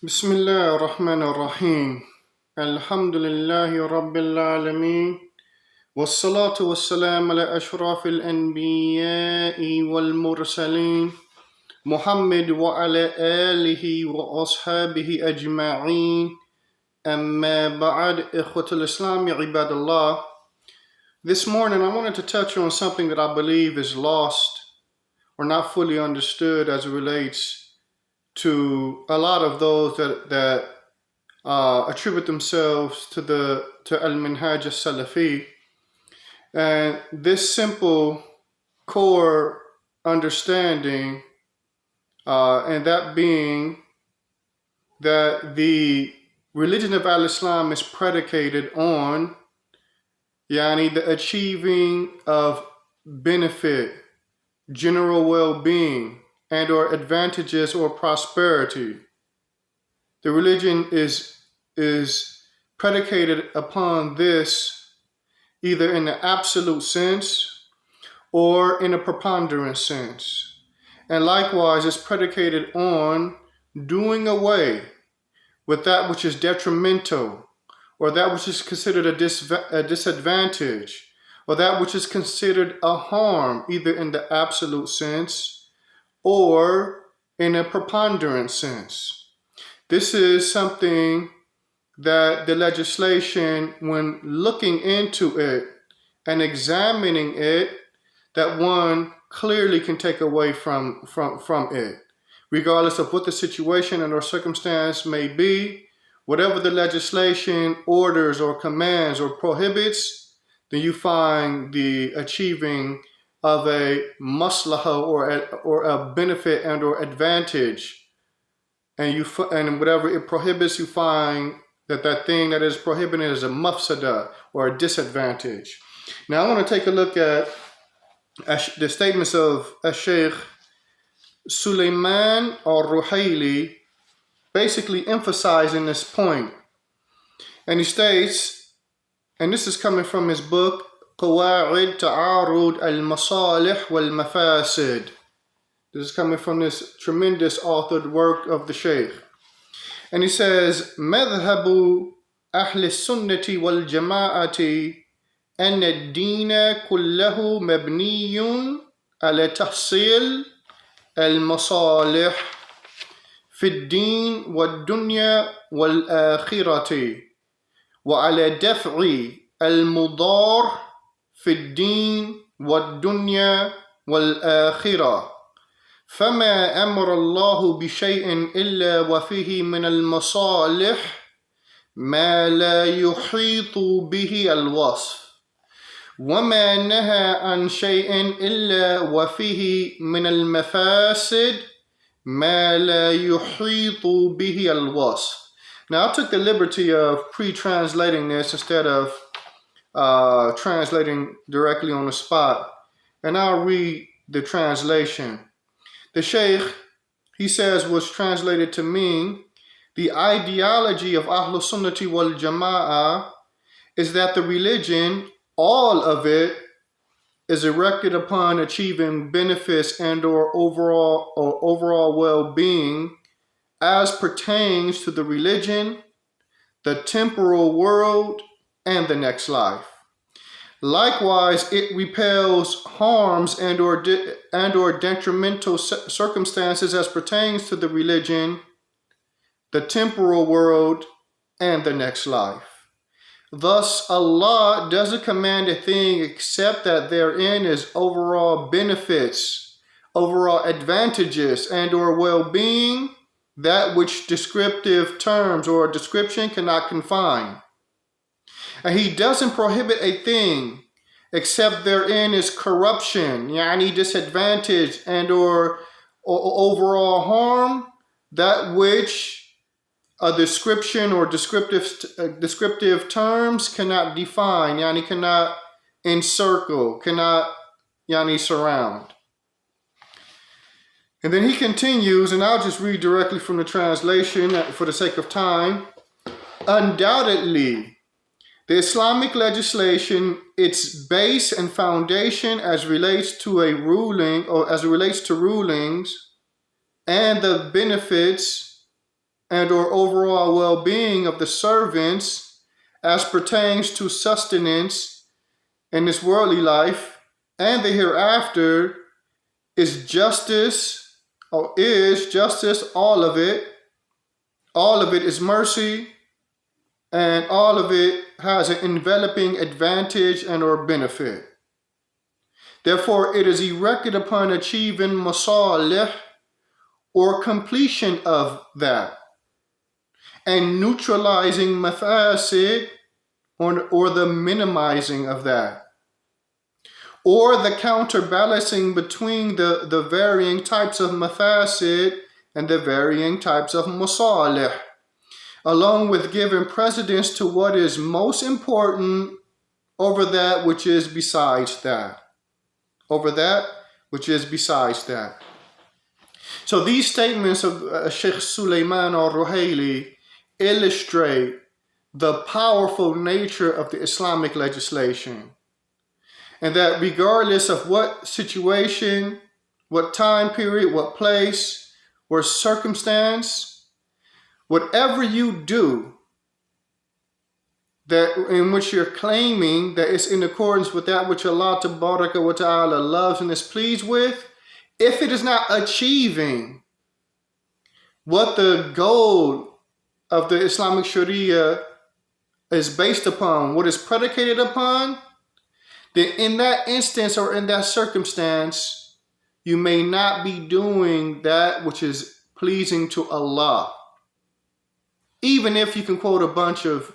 بسم الله الرحمن الرحيم الحمد لله رب العالمين والصلاة والسلام على أشرف الأنبياء والمرسلين محمد وعلى آله وأصحابه أجمعين أما بعد إخوة الإسلام عباد الله. This morning I wanted to touch on something that I believe is lost or not fully understood as it relates to a lot of those that attribute themselves to Al-Minhaj Al-Salafi. And this simple core understanding, and that being that the religion of Al-Islam is predicated on the achieving of benefit, general well-being, and or advantages or prosperity. The religion is predicated upon this either in the absolute sense or in a preponderant sense. And likewise, it's predicated on doing away with that which is detrimental, or that which is considered a disadvantage, or that which is considered a harm, either in the absolute sense or in a preponderant sense. This is something that the legislation, when looking into it and examining it, that one clearly can take away from it, regardless of what the situation and or circumstance may be. Whatever the legislation orders or commands or prohibits, then you find the achieving of a maslaha or a benefit and or advantage, and whatever it prohibits, you find that thing that is prohibited is a mafsada or a disadvantage. Now I want to take a look at the statements of Sheikh Sulaiman al-Ruhaili, basically emphasizing this point. And he states, and this is coming from his book قواعد تعارض المصالح والمفاسد. This is coming from this tremendous authored work of the Shaykh. And he says, مذهب أهل السنة والجماعة أن الدين كله مبني على تحصيل المصالح في الدين والدنيا والآخرة وعلى دفع المضار في الدين والدنيا والآخرة. فما أمر الله بشيء إلا وفيه من المصالح ما لا يحيط به الوصف، وما نهى عن شيء إلا وفيه من المفاسد ما لا يحيط به الوصف. Now I took the liberty of pre-translating this instead of translating directly on the spot, and I'll read the translation. The Shaykh, he says, was translated to mean the ideology of Ahlul Sunnati wal Jama'ah is that the religion, all of it, is erected upon achieving benefits and or overall well-being as pertains to the religion, the temporal world, and the next life. Likewise, it repels harms and or detrimental circumstances as pertains to the religion, the temporal world, and the next life. Thus, Allah doesn't command a thing except that therein is overall benefits, overall advantages, and or well-being, that which descriptive terms or description cannot confine. And he doesn't prohibit a thing except therein is corruption, disadvantage and or overall harm, that which a description or descriptive terms cannot define, cannot encircle, cannot surround. And then he continues, and I'll just read directly from the translation for the sake of time. Undoubtedly, the Islamic legislation, its base and foundation as relates to a ruling or as it relates to rulings, and the benefits and or overall well-being of the servants as pertains to sustenance in this worldly life and the hereafter is justice, all of it. All of it is mercy, and all of it has an enveloping advantage and or benefit. Therefore, it is erected upon achieving masalih, or completion of that, and neutralizing mafasid, or the minimizing of that, or the counterbalancing between the varying types of mafasid and the varying types of masalih, along with giving precedence to what is most important over that which is besides that. Over that which is besides that. So these statements of Sheikh Sulaiman al-Ruhaili illustrate the powerful nature of the Islamic legislation, and that regardless of what situation, what time period, what place, or circumstance, whatever you do that in which you're claiming that it's in accordance with that which Allah Tabaraka wa Ta'ala loves and is pleased with, if it is not achieving what the goal of the Islamic Sharia is based upon, what is predicated upon, then in that instance or in that circumstance, you may not be doing that which is pleasing to Allah. Even if you can quote a bunch of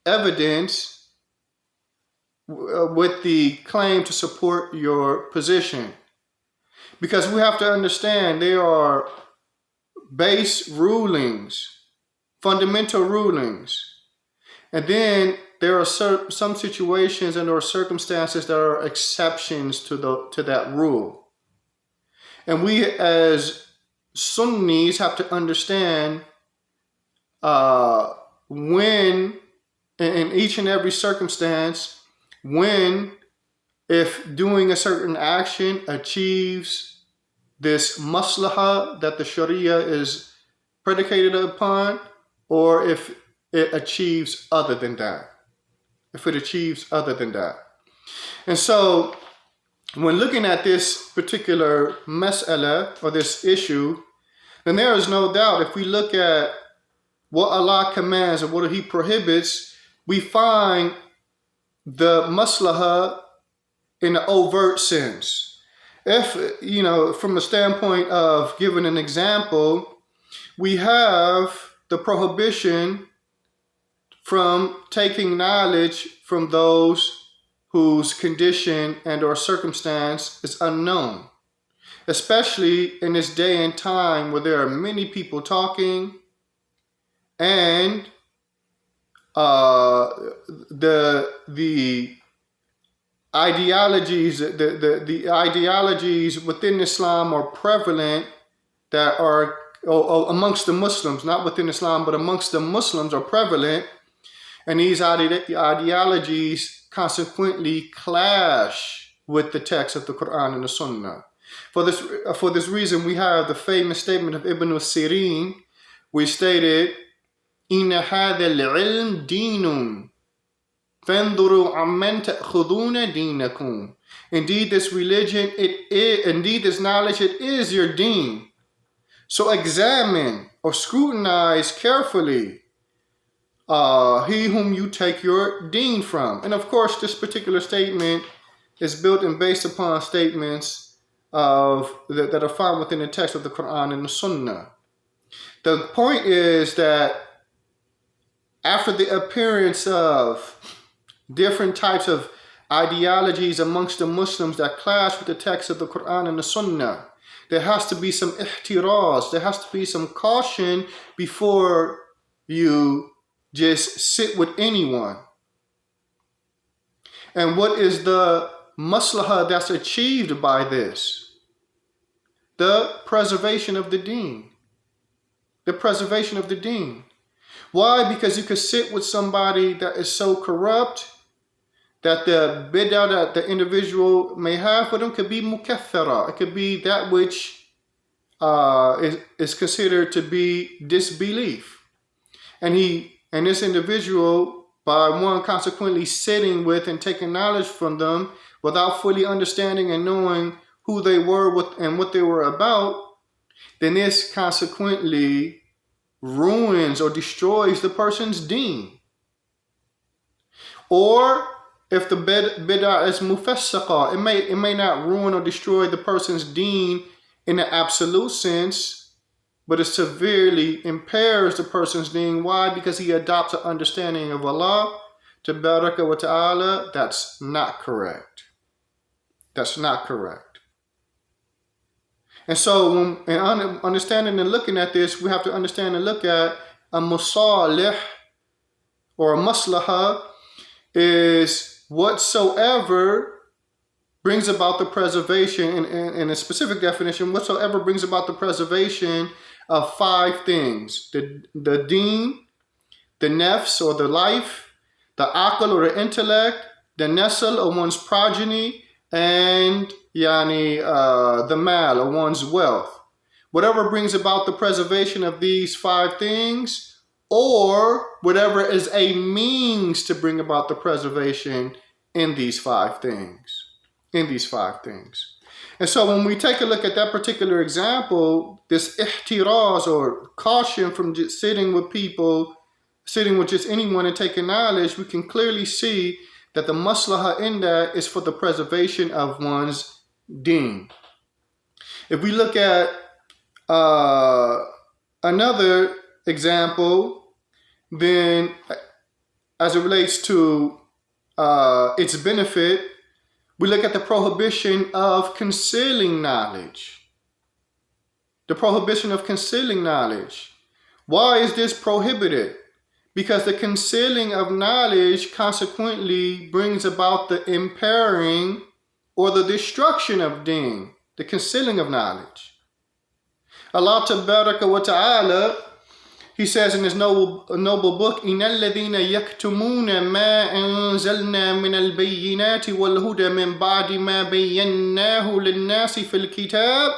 evidence with the claim to support your position. Because we have to understand there are base rulings, fundamental rulings, and then there are some situations and or circumstances that are exceptions to that rule. And we as Sunnis have to understand when, in each and every circumstance, when, if doing a certain action achieves this maslahah that the Sharia is predicated upon, or if it achieves other than that. If it achieves other than that. And so, when looking at this particular mas'ala, or this issue, then there is no doubt, if we look at what Allah commands and what He prohibits, we find the maslahah in an overt sense. If, from the standpoint of giving an example, we have the prohibition from taking knowledge from those whose condition and or circumstance is unknown, especially in this day and time where there are many people talking, and the ideologies within Islam are prevalent, that are amongst the Muslims, not within Islam, but amongst the Muslims are prevalent, and these ideologies consequently clash with the text of the Quran and the Sunnah. For this reason, we have the famous statement of Ibn Sirin, which stated, "Inna hadha al-ilm deenun, fanduru amman ta'khuduna deenakum." Indeed, this religion, this knowledge, it is your deen. So examine or scrutinize carefully he whom you take your deen from. And of course, this particular statement is built and based upon statements that are found within the text of the Quran and the Sunnah. The point is that after the appearance of different types of ideologies amongst the Muslims that clash with the text of the Quran and the Sunnah, there has to be some ihtiraz, there has to be some caution before you just sit with anyone. And what is the maslahah that's achieved by this? The preservation of the deen. The preservation of the deen. Why? Because you could sit with somebody that is so corrupt that the bid'ah that the individual may have for them could be mukathara. It could be that which is considered to be disbelief. And this individual, by one consequently sitting with and taking knowledge from them without fully understanding and knowing who they were and what they were about, then this consequently ruins or destroys the person's deen. Or if the bid'ah is mufassiqa, it may not ruin or destroy the person's deen in the absolute sense, but it severely impairs the person's deen. Why? Because he adopts an understanding of Allah tabaraka wa ta'ala that's not correct. That's not correct. And so in understanding and looking at this, we have to understand and look at a musalih or a maslaha is whatsoever brings about the preservation, in a specific definition, whatsoever brings about the preservation of five things: the deen, the nafs or the life, the aql or the intellect, the nasl or one's progeny, and the mal or one's wealth. Whatever brings about the preservation of these five things, or whatever is a means to bring about the preservation in these five things. And so when we take a look at that particular example, this ihtiraz or caution from just sitting with just anyone and taking knowledge, we can clearly see that the maslaha in that is for the preservation of one's deen. If we look at another example, then as it relates to its benefit, we look at the prohibition of concealing knowledge. The prohibition of concealing knowledge. Why is this prohibited? Because the concealing of knowledge consequently brings about the impairing or the destruction of deen, the concealing of knowledge. Allah tabaraka wa ta'ala, He says in His noble book, إِنَّ الَّذِينَ يَكْتُمُونَ مَا أَنزَلْنَا مِنَ الْبَيِّنَاتِ وَالْهُدَى مِنْ بَعْدِ مَا بَيَّنَّاهُ لِلنَّاسِ فِي الْكِتَابِ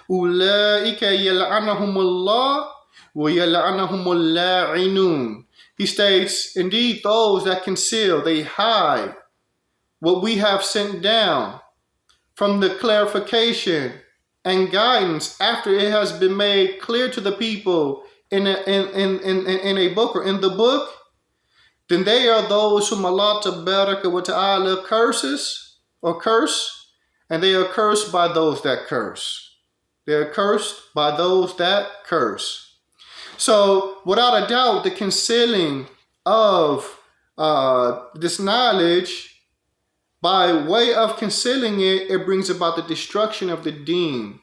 أُولَٰئِكَ يَلْعَنَهُمُ اللَّهُ وَيَلْعَنَهُمُ اللَّاعِنُونَ. He states, indeed, those that conceal, they hide what we have sent down from the clarification and guidance after it has been made clear to the people in a book or in the book, then they are those whom Allah tabaraka wa ta'ala curse, and they are cursed by those that curse. They are cursed by those that curse. So, without a doubt, the concealing of this knowledge, by way of concealing it, it brings about the destruction of the deen.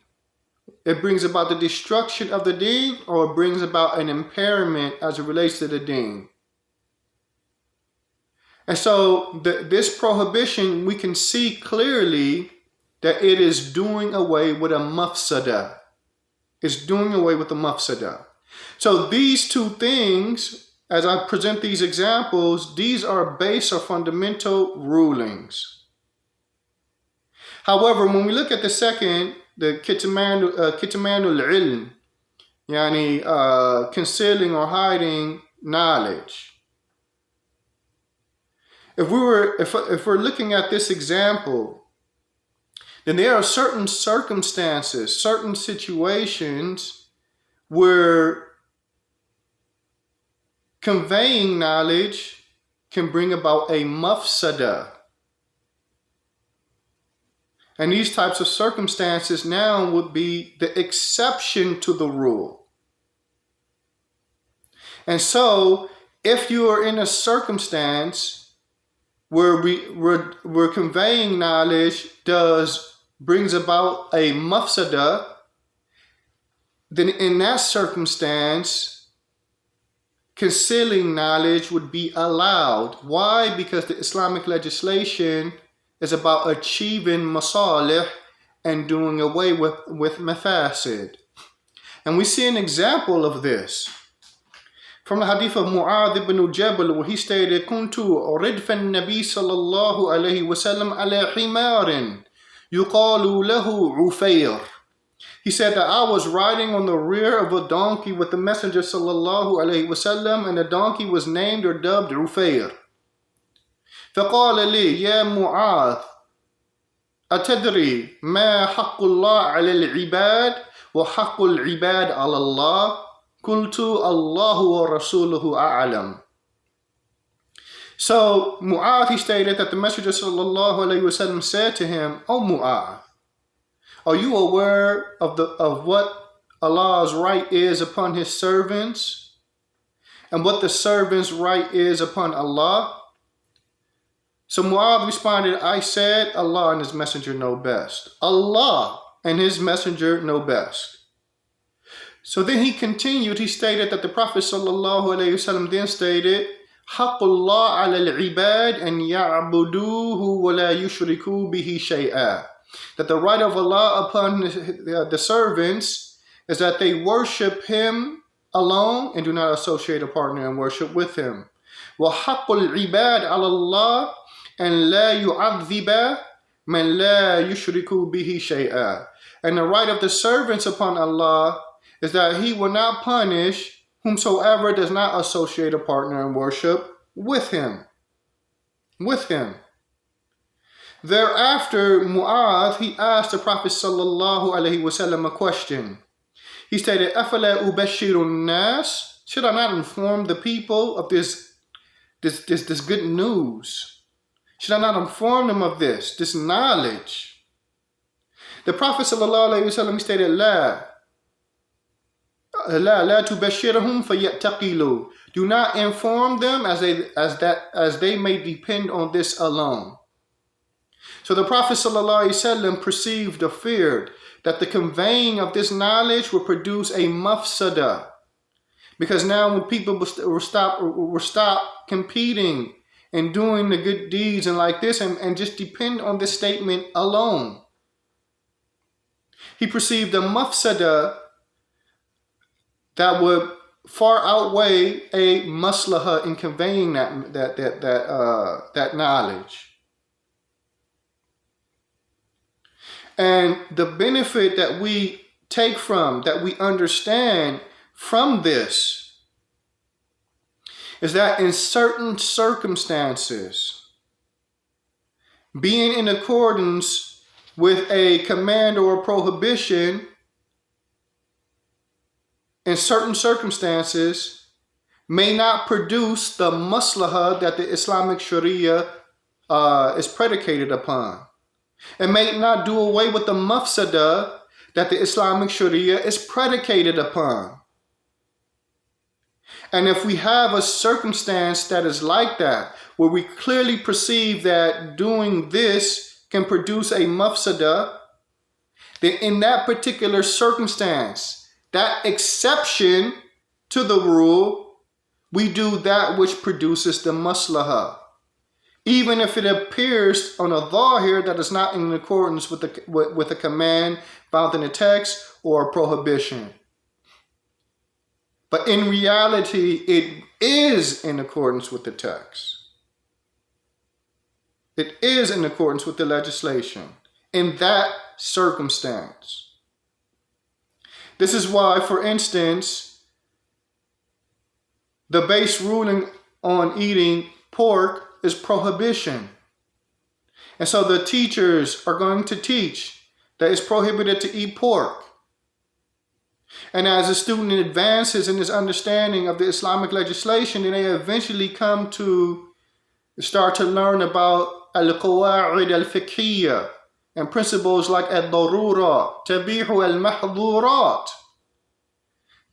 It brings about the destruction of the deen, or it brings about an impairment as it relates to the deen. And so, this prohibition, we can see clearly that it is doing away with a mafsada. It's doing away with the mafsada. So these two things, as I present these examples, these are base or fundamental rulings. However, when we look at the second, the kitmanul ilm, concealing or hiding knowledge. If we're looking at this example, then there are certain circumstances, certain situations where conveying knowledge can bring about a mafsada. And these types of circumstances now would be the exception to the rule. And so, if you are in a circumstance where we're conveying knowledge brings about a mafsada, then in that circumstance, concealing knowledge would be allowed. Why? Because the Islamic legislation is about achieving masalih and doing away with mafasid. And we see an example of this from the hadith of Mu'adh ibn Jabal, where he stated, Kuntu ridfa an-nabi sallallahu alayhi wa sallam ala himarin yuqalu lahu Ufayr. He said that I was riding on the rear of a donkey with the Messenger sallallahu alayhi wasallam, and the donkey was named or dubbed Rufayr. فقال لي يا معاذ أتدري ما حق الله على العباد وحق العباد على الله قلت الله ورسوله أعلم. So Mu'adh, he stated that the Messenger sallallahu alayhi wasallam said to him, "O Mu'adh, are you aware of what Allah's right is upon his servants and what the servant's right is upon Allah?" So Mu'adh responded, "I said, Allah and his messenger know best. Allah and his messenger know best." So then he continued, he stated that the Prophet sallallahu alayhi wasallam then stated, حق الله على العباد أن يعبدوه ولا يشركوا به شيئا. That the right of Allah upon the servants is that they worship him alone and do not associate a partner in worship with him. وحق العباد على الله أن لا يعذب من لا يشرك به شيئا. And the right of the servants upon Allah is that he will not punish whomsoever does not associate a partner in worship with him. Thereafter, Mu'adh, he asked the Prophet sallallahu alaihi wasallam a question. He stated, أَفَلَا أُبَشِّرُ النَّاسِ. Should I not inform the people of this good news? Should I not inform them of this knowledge? The Prophet sallallahu alaihi wasallam stated, لا تبشرهم فيتقلوا. Do not inform them as they may depend on this alone. So the Prophet ﷺ perceived or feared that the conveying of this knowledge would produce a mafsada, because now when people will stop competing and doing the good deeds and like this and just depend on this statement alone, he perceived a mafsada that would far outweigh a maslaha in conveying that knowledge. And the benefit that we take from, that we understand from this, is that in certain circumstances, being in accordance with a command or a prohibition in certain circumstances may not produce the maslaha that the Islamic Sharia is predicated upon. It may not do away with the mafsada that the Islamic Sharia is predicated upon. And if we have a circumstance that is like that, where we clearly perceive that doing this can produce a mafsada, then in that particular circumstance, that exception to the rule, we do that which produces the maslaha, even if it appears on a dhahir that is not in accordance with a command found in the text or a prohibition. But in reality, it is in accordance with the text. It is in accordance with the legislation in that circumstance. This is why, for instance, the base ruling on eating pork is prohibition. And so the teachers are going to teach that it's prohibited to eat pork. And as a student advances in his understanding of the Islamic legislation, then they eventually come to start to learn about al-qawa'id al-fiqhiyya and principles like al-darura, tabihu al-mahdhurat,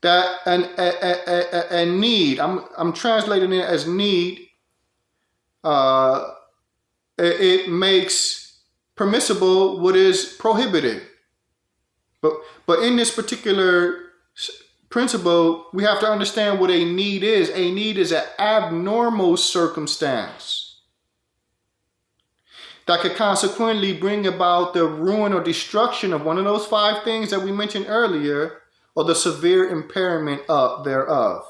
that a need, I'm translating it as need, it makes permissible what is prohibited. But in this particular principle, we have to understand what a need is. A need is an abnormal circumstance that could consequently bring about the ruin or destruction of one of those 5 things that we mentioned earlier, or the severe impairment thereof.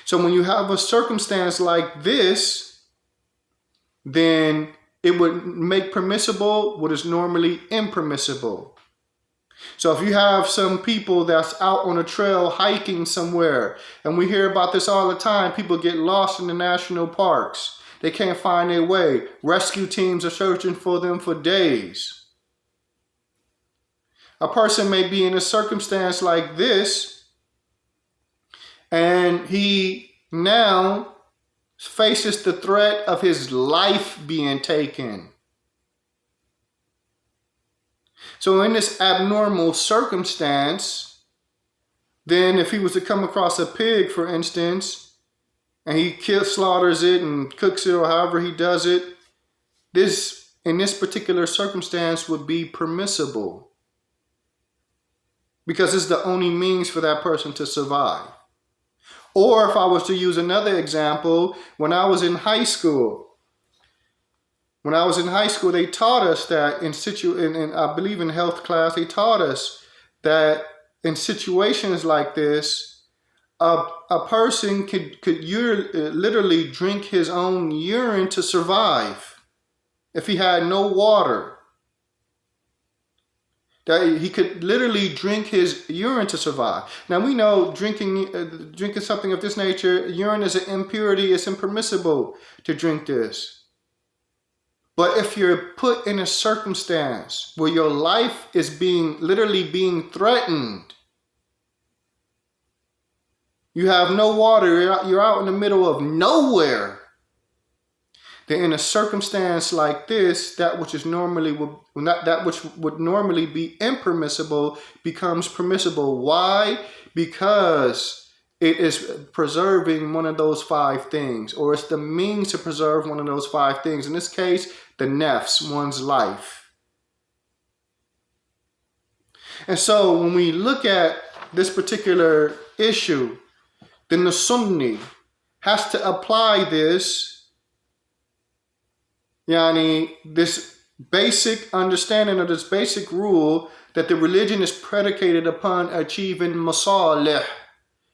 So when you have a circumstance like this, then it would make permissible what is normally impermissible. So if you have some people that's out on a trail hiking somewhere, and we hear about this all the time, people get lost in the national parks. They can't find their way. Rescue teams are searching for them for days. A person may be in a circumstance like this, and he now faces the threat of his life being taken. So in this abnormal circumstance, then if he was to come across a pig, for instance, and he slaughters it and cooks it, or however he does it, this, in this particular circumstance, would be permissible, because it's the only means for that person to survive. Or if I was to use another example, when I was in high school, they taught us that I believe in health class, they taught us that in situations like this, a person could literally drink his own urine to survive if he had no water. That he could literally drink his urine to survive. Now we know drinking something of this nature, urine is an impurity. It's impermissible to drink this. But if you're put in a circumstance where your life is literally being threatened, you have no water, you're out in the middle of nowhere, then in a circumstance like this, that which would normally be impermissible becomes permissible. Why? Because it is preserving one of those 5 things, or it's the means to preserve one of those 5 things. In this case, the nafs, one's life. And so when we look at this particular issue, then the Sunni has to apply this, this basic understanding of this basic rule that the religion is predicated upon achieving masalih,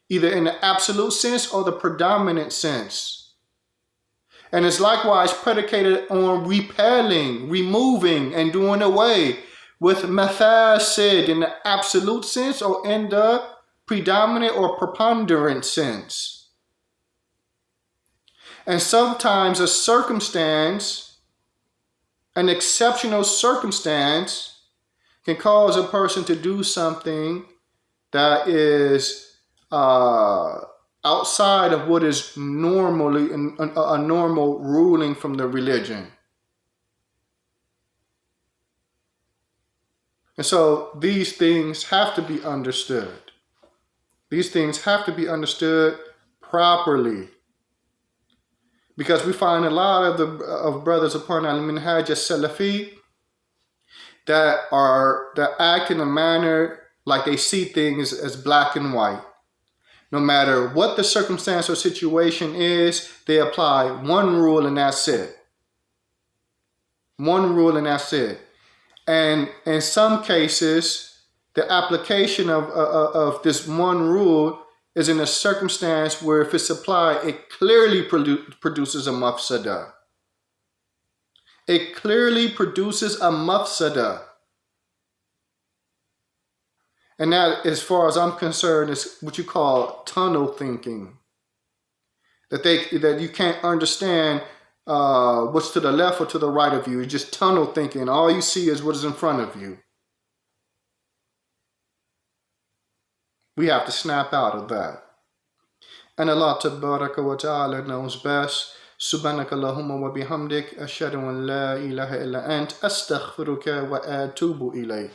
either in the absolute sense or the predominant sense. And it's likewise predicated on repelling, removing, and doing away with mafasid in the absolute sense or in the predominant or preponderant sense. And sometimes a circumstance, an exceptional circumstance, can cause a person to do something that is outside of what is normally a normal ruling from the religion. And so these things have to be understood. These things have to be understood properly. Because we find a lot of brothers upon al-minhaj as-salafi that act in a manner like they see things as black and white. No matter what the circumstance or situation is, they apply one rule and that's it. One rule and that's it. And in some cases, the application of this one rule is in a circumstance where if it's applied, it clearly produces a mafsada. It clearly produces a mafsada. And that, as far as I'm concerned, is what you call tunnel thinking. That you can't understand what's to the left or to the right of you. It's just tunnel thinking. All you see is what is in front of you. We have to snap out of that. And Allah Tabaraka wa Ta'ala knows best. Subhanaka Allahumma wa bihamdik. Ashhadu an la ilaha illa ant. Astaghfiruka wa atubu ilayk.